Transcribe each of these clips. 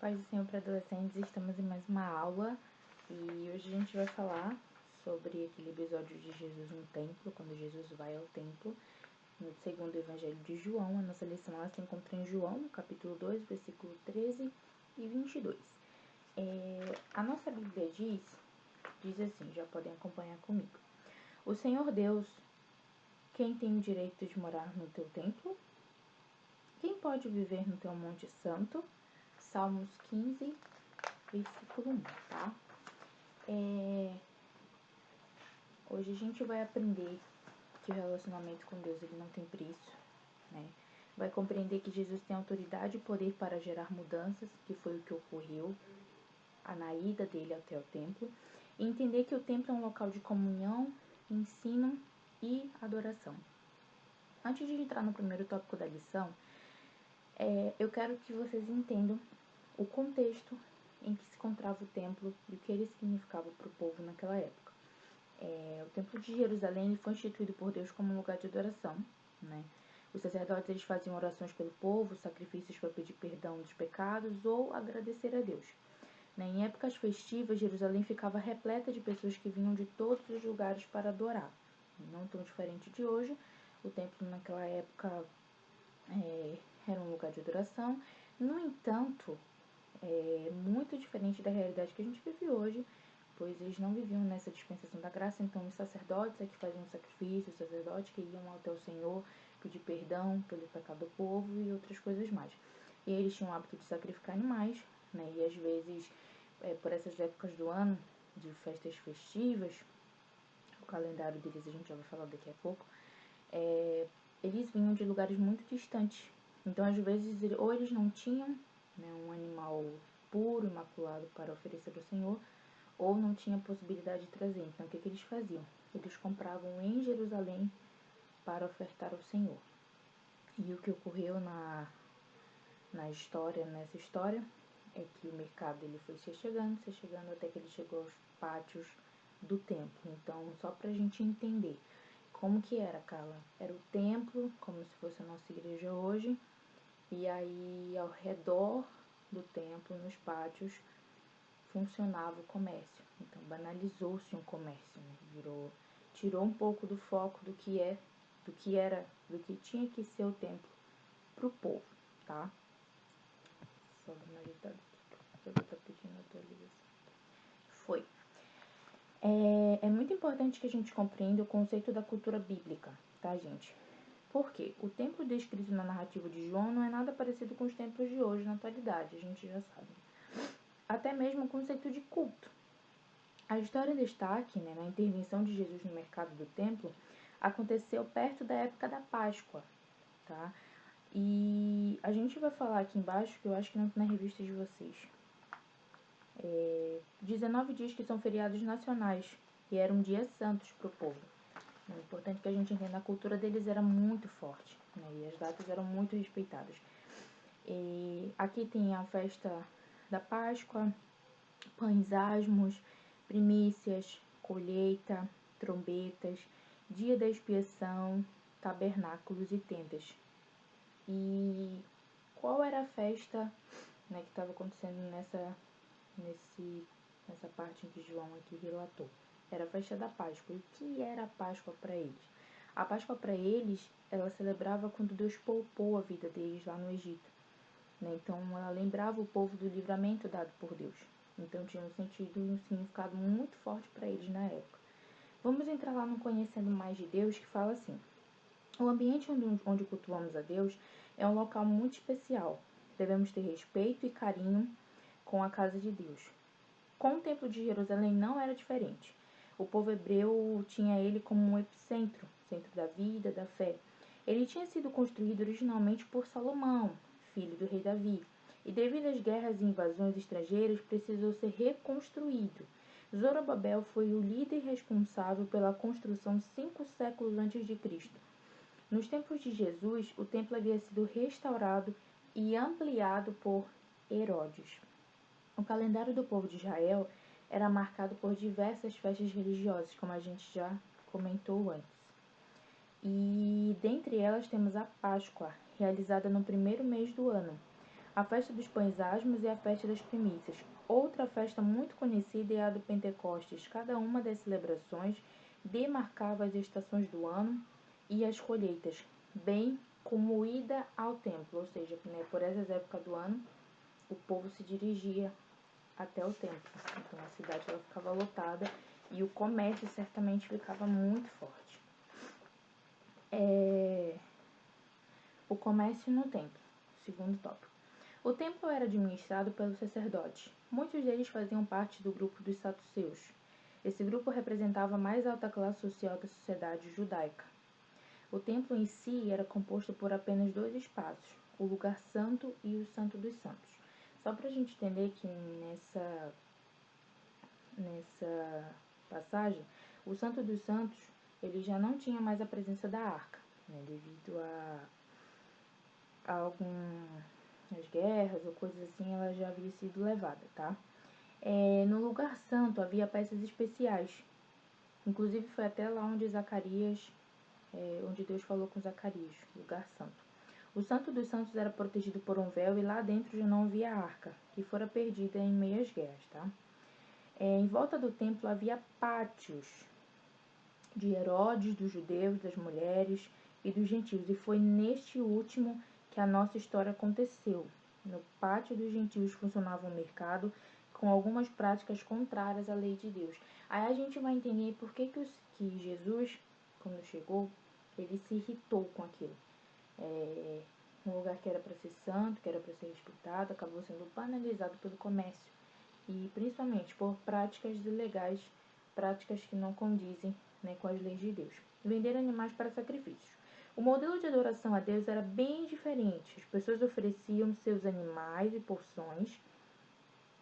Paz do Senhor para adolescentes, estamos em mais uma aula e hoje a gente vai falar sobre aquele episódio de Jesus no templo, quando Jesus vai ao templo, no segundo evangelho de João. A nossa lição ela se encontra em João, no capítulo 2, versículo 13 e 22. A nossa Bíblia diz assim, já podem acompanhar comigo. O Senhor Deus, quem tem o direito de morar no teu templo? Quem pode viver no teu monte santo? Salmos 15, versículo 1, tá? Hoje a gente vai aprender que o relacionamento com Deus ele não tem preço, né? Vai compreender que Jesus tem autoridade e poder para gerar mudanças, que foi o que ocorreu na ida dele até o templo, e entender que o templo é um local de comunhão, ensino e adoração. Antes de entrar no primeiro tópico da lição, eu quero que vocês entendam o contexto em que se encontrava o templo e o que ele significava para o povo naquela época. O templo de Jerusalém foi instituído por Deus como um lugar de adoração, né? Os sacerdotes eles faziam orações pelo povo, sacrifícios para pedir perdão dos pecados ou agradecer a Deus. Em épocas festivas, Jerusalém ficava repleta de pessoas que vinham de todos os lugares para adorar. Não tão diferente de hoje, o templo naquela época era um lugar de adoração. No entanto, muito diferente da realidade que a gente vive hoje, pois eles não viviam nessa dispensação da graça. Então os sacerdotes é que faziam sacrifício, os sacerdotes que iam até o Senhor pedir perdão pelo pecado do povo e outras coisas mais. E eles tinham o hábito de sacrificar animais, né? E às vezes, por essas épocas do ano, de festas festivas, o calendário deles a gente já vai falar daqui a pouco, eles vinham de lugares muito distantes. Então às vezes ou eles não tinham, né, um animal puro, imaculado para oferecer ao Senhor, ou não tinha possibilidade de trazer. Então o que eles faziam? Eles compravam em Jerusalém para ofertar ao Senhor. E o que ocorreu nessa história, é que o mercado ele foi se chegando até que ele chegou aos pátios do templo. Então, só pra gente entender como que era, Carla? Era o templo, como se fosse a nossa igreja hoje, e aí ao redor do templo, nos pátios, funcionava o comércio. Então banalizou-se um comércio, né? Tirou um pouco do foco do que tinha que ser o templo pro povo, tá? Só dar uma ajeitada aqui, eu vou estar pedindo atualização. Foi. É muito importante que a gente compreenda o conceito da cultura bíblica, tá, gente? Por quê? O templo descrito na narrativa de João não é nada parecido com os templos de hoje na atualidade, a gente já sabe. Até mesmo o conceito de culto. A história destaca, né, na intervenção de Jesus no mercado do templo, aconteceu perto da época da Páscoa, tá? E a gente vai falar aqui embaixo, que eu acho que não tá na revista de vocês. 19 dias que são feriados nacionais e eram dias santos para o povo. É importante que a gente entenda, a cultura deles era muito forte, né, e as datas eram muito respeitadas. E aqui tem a festa da Páscoa, pães asmos, primícias, colheita, trombetas, dia da expiação, tabernáculos e tendas. E qual era a festa, né, que estava acontecendo nessa parte em que João aqui relatou? Era a festa da Páscoa. E o que era a Páscoa para eles? A Páscoa para eles, ela celebrava quando Deus poupou a vida deles lá no Egito, né? Então ela lembrava o povo do livramento dado por Deus. Então tinha um sentido e um significado muito forte para eles na época. Vamos entrar lá no Conhecendo Mais de Deus, que fala assim: o ambiente onde cultuamos a Deus é um local muito especial. Devemos ter respeito e carinho com a casa de Deus. Com o templo de Jerusalém não era diferente. O povo hebreu tinha ele como um epicentro, centro da vida, da fé. Ele tinha sido construído originalmente por Salomão, filho do rei Davi, e devido às guerras e invasões estrangeiras precisou ser reconstruído. Zorobabel foi o líder responsável pela construção 5 séculos antes de Cristo. Nos tempos de Jesus, o templo havia sido restaurado e ampliado por Herodes. O calendário do povo de Israel era marcado por diversas festas religiosas, como a gente já comentou antes. E dentre elas temos a Páscoa, realizada no primeiro mês do ano. a festa dos pães asmos e a festa das primícias. Outra festa muito conhecida é a do Pentecostes. Cada uma das celebrações demarcava as estações do ano e as colheitas, bem como ida ao templo, ou seja, né, por essas épocas do ano, o povo se dirigia até o templo. Então a cidade ela ficava lotada e o comércio certamente ficava muito forte. O comércio no templo, segundo tópico. O templo era administrado pelos sacerdotes. Muitos deles faziam parte do grupo dos saduceus. Esse grupo representava a mais alta classe social da sociedade judaica. O templo em si era composto por apenas dois espaços, o lugar santo e o santo dos santos. Só para a gente entender que nessa passagem, o santo dos santos ele já não tinha mais a presença da arca, né, devido a algumas guerras ou coisas assim, ela já havia sido levada, tá? No lugar santo havia peças especiais. Inclusive foi até lá onde onde Deus falou com Zacarias, lugar santo. O santo dos santos era protegido por um véu e lá dentro já não havia arca, que fora perdida em meio às guerras, tá? Em volta do templo havia pátios de Herodes, dos judeus, das mulheres e dos gentios. E foi neste último que a nossa história aconteceu. No pátio dos gentios funcionava um mercado com algumas práticas contrárias à lei de Deus. Aí a gente vai entender por que Jesus, quando chegou, ele se irritou com aquilo. Um lugar que era para ser santo, que era para ser respeitado, acabou sendo banalizado pelo comércio e principalmente por práticas ilegais, práticas que não condizem, né, com as leis de Deus. Vender animais para sacrifícios. O modelo de adoração a Deus era bem diferente. As pessoas ofereciam seus animais e porções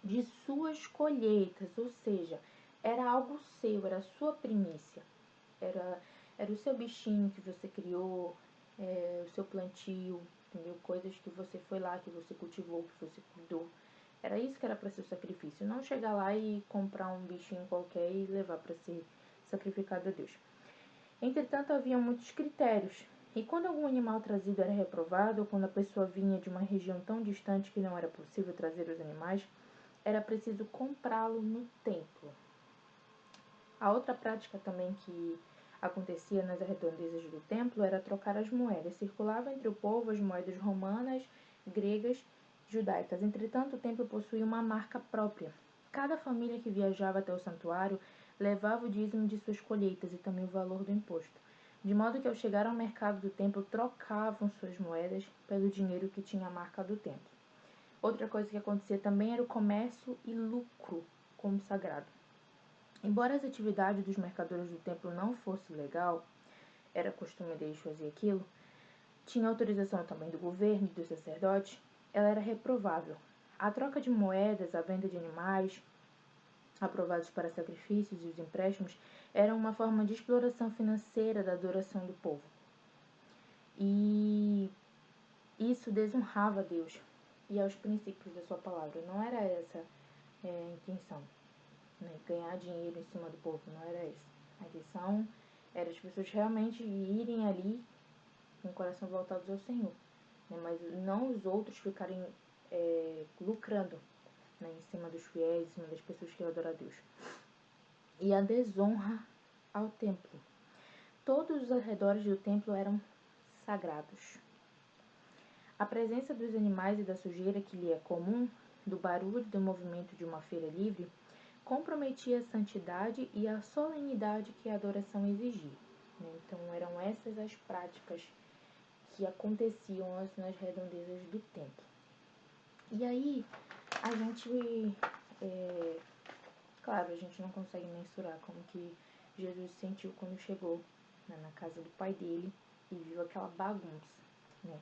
de suas colheitas, ou seja, era algo seu, era a sua primícia. Era o seu bichinho que você criou, o seu plantio, entendeu? Coisas que você foi lá, que você cultivou, que você cuidou. Era isso que era para ser o sacrifício. Não chegar lá e comprar um bichinho qualquer e levar para ser sacrificado a Deus. Entretanto, havia muitos critérios. E quando algum animal trazido era reprovado, ou quando a pessoa vinha de uma região tão distante que não era possível trazer os animais, era preciso comprá-lo no templo. A outra prática também que acontecia nas redondezas do templo era trocar as moedas. Circulava entre o povo as moedas romanas, gregas, judaicas. Entretanto, o templo possuía uma marca própria. Cada família que viajava até o santuário levava o dízimo de suas colheitas e também o valor do imposto. De modo que ao chegar ao mercado do templo, trocavam suas moedas pelo dinheiro que tinha a marca do templo. Outra coisa que acontecia também era o comércio e lucro como sagrado. Embora as atividades dos mercadores do templo não fosse legal, era costume deles fazer aquilo, tinha autorização também do governo e dos sacerdotes, ela era reprovável. A troca de moedas, a venda de animais aprovados para sacrifícios e os empréstimos eram uma forma de exploração financeira da adoração do povo. E isso desonrava a Deus e aos princípios da sua palavra. Não era essa a intenção. Ganhar dinheiro em cima do povo, não era isso. A intenção era as pessoas realmente irem ali com o coração voltados ao Senhor, né? Mas não os outros ficarem lucrando, né, em cima dos fiéis, em cima das pessoas que adoram a Deus. E a desonra ao templo. Todos os arredores do templo eram sagrados. A presença dos animais e da sujeira que lhe é comum, do barulho do movimento de uma feira livre, comprometia a santidade e a solenidade que a adoração exigia. Então, eram essas as práticas que aconteciam nas redondezas do templo. E aí, a gente, claro, a gente não consegue mensurar como que Jesus se sentiu quando chegou, né, na casa do pai dele e viu aquela bagunça, né?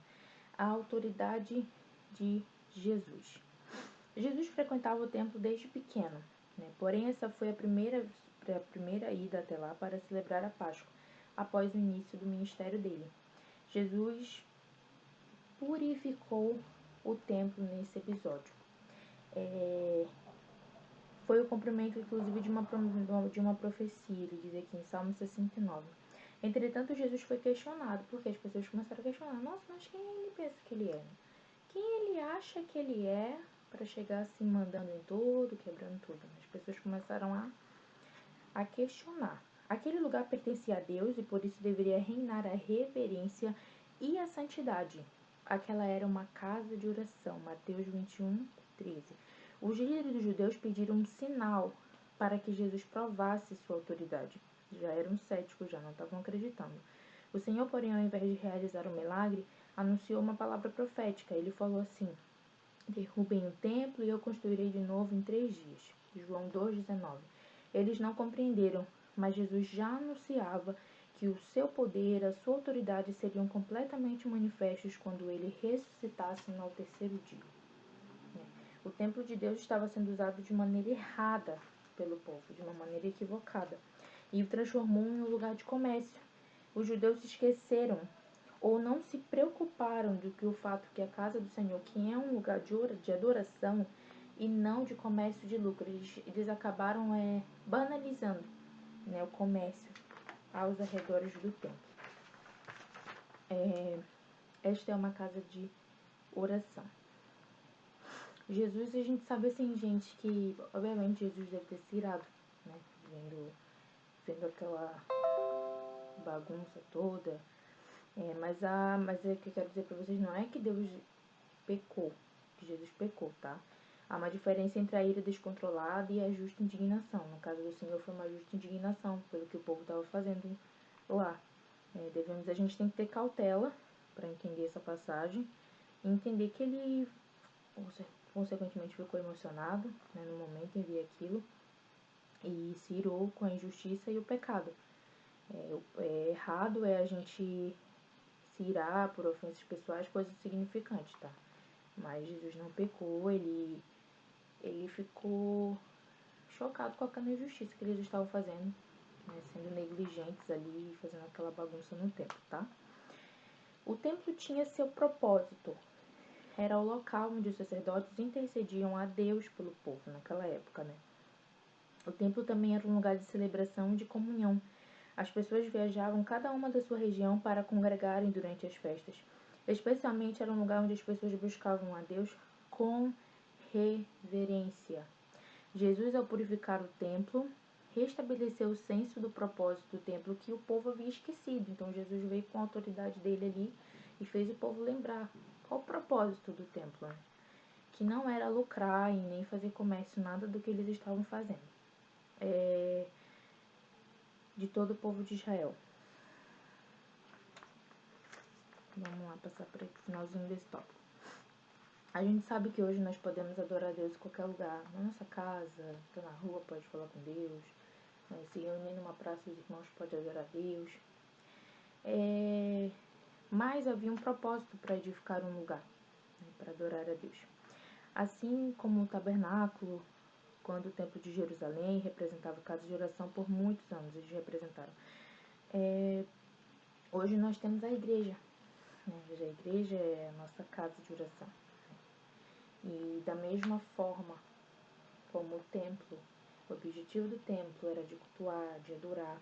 A autoridade de Jesus. Jesus frequentava o templo desde pequeno, né? Porém, essa foi a primeira ida até lá para celebrar a Páscoa, após o início do ministério dele. Jesus purificou o templo nesse episódio. Foi o cumprimento, inclusive, de uma profecia, ele diz aqui em Salmo 69. Entretanto, Jesus foi questionado, porque as pessoas começaram a questionar: nossa, mas quem ele pensa que ele é? quem ele acha que ele é para chegar assim mandando em tudo, quebrando tudo? As pessoas começaram a questionar. Aquele lugar pertencia a Deus e por isso deveria reinar a reverência e a santidade. Aquela era uma casa de oração. Mateus 21:13. Os líderes dos judeus pediram um sinal para que Jesus provasse sua autoridade. Já eram céticos, já não estavam acreditando. O Senhor, porém, ao invés de realizar o milagre, anunciou uma palavra profética. Ele falou assim: derrubem o templo e eu construirei de novo em 3 dias. João 2,19. Eles não compreenderam, mas Jesus já anunciava que o seu poder, a sua autoridade seriam completamente manifestos quando ele ressuscitasse no terceiro dia. O templo de Deus estava sendo usado de maneira errada pelo povo, de uma maneira equivocada, e o transformou em um lugar de comércio. Os judeus se esqueceram ou não se preocuparam do que o fato que a casa do Senhor, que é um lugar de adoração e não de comércio de lucro, eles acabaram banalizando, né, o comércio aos arredores do templo. Esta é uma casa de oração. Jesus, a gente sabe assim, gente, que obviamente Jesus deve ter se irado, né, vendo aquela bagunça toda. Mas o que eu quero dizer pra vocês não é que Deus pecou, que Jesus pecou, tá? Há uma diferença entre a ira descontrolada e a justa indignação. No caso do Senhor foi uma justa indignação pelo que o povo estava fazendo lá. A gente tem que ter cautela para entender essa passagem e entender que ele consequentemente ficou emocionado, né, no momento em ver aquilo e se irou com a injustiça e o pecado. Errado é a gente se irar por ofensas pessoais, coisa insignificante, tá? Mas Jesus não pecou, ele ficou chocado com aquela injustiça que eles estavam fazendo, né, sendo negligentes ali, fazendo aquela bagunça no templo, tá? O templo tinha seu propósito. Era o local onde os sacerdotes intercediam a Deus pelo povo naquela época, né? O templo também era um lugar de celebração e de comunhão. As pessoas viajavam cada uma da sua região para congregarem durante as festas. Especialmente era um lugar onde as pessoas buscavam a Deus com reverência. Jesus, ao purificar o templo, restabeleceu o senso do propósito do templo que o povo havia esquecido. Então Jesus veio com a autoridade dele ali e fez o povo lembrar qual o propósito do templo, né? Que não era lucrar e nem fazer comércio, nada do que eles estavam fazendo. De todo o povo de Israel. Vamos lá, passar para o finalzinho desse tópico. A gente sabe que hoje nós podemos adorar a Deus em qualquer lugar. Na nossa casa, tá na rua, pode falar com Deus. Se reunir numa praça, os irmãos podem adorar a Deus. Mas havia um propósito para edificar um lugar, né, para adorar a Deus. Assim como o tabernáculo, quando o templo de Jerusalém representava casa de oração por muitos anos, eles representaram. Hoje nós temos a igreja, né? A igreja é a nossa casa de oração. E da mesma forma como o templo, o objetivo do templo era de cultuar, de adorar,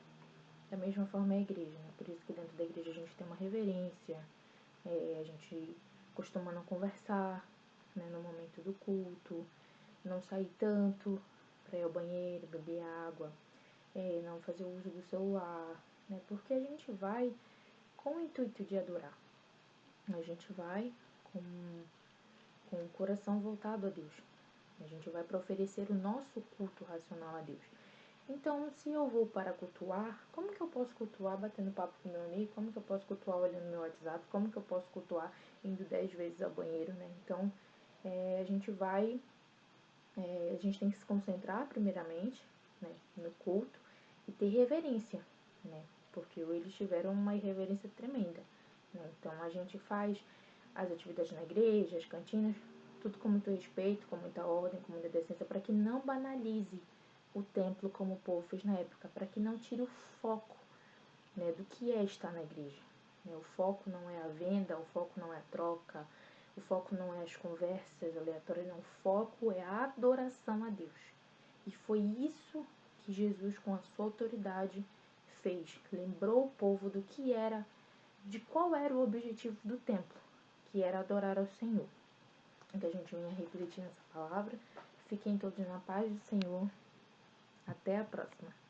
da mesma forma é a igreja, né? Por isso que dentro da igreja a gente tem uma reverência, a gente costuma não conversar, né, no momento do culto, não sair tanto para ir ao banheiro, beber água, não fazer uso do celular, né? Porque a gente vai com o intuito de adorar. A gente vai com o coração voltado a Deus. A gente vai para oferecer o nosso culto racional a Deus. Então, se eu vou para cultuar, como que eu posso cultuar batendo papo com meu amigo? Como que eu posso cultuar olhando meu WhatsApp? Como que eu posso cultuar indo 10 vezes ao banheiro, né? Então, a gente tem que se concentrar primeiramente, né, no culto e ter reverência, né? Porque eles tiveram uma irreverência tremenda, né? Então, a gente faz as atividades na igreja, as cantinas, tudo com muito respeito, com muita ordem, com muita decência, para que não banalize o templo como o povo fez na época, para que não tire o foco, né, do que é estar na igreja. O foco não é a venda, o foco não é a troca, o foco não é as conversas aleatórias, não. O foco é a adoração a Deus. E foi isso que Jesus, com a sua autoridade, fez. Lembrou o povo do que era, de qual era o objetivo do templo, que era adorar ao Senhor. que a gente venha refletir nessa palavra. Fiquem todos na paz do Senhor. Até a próxima.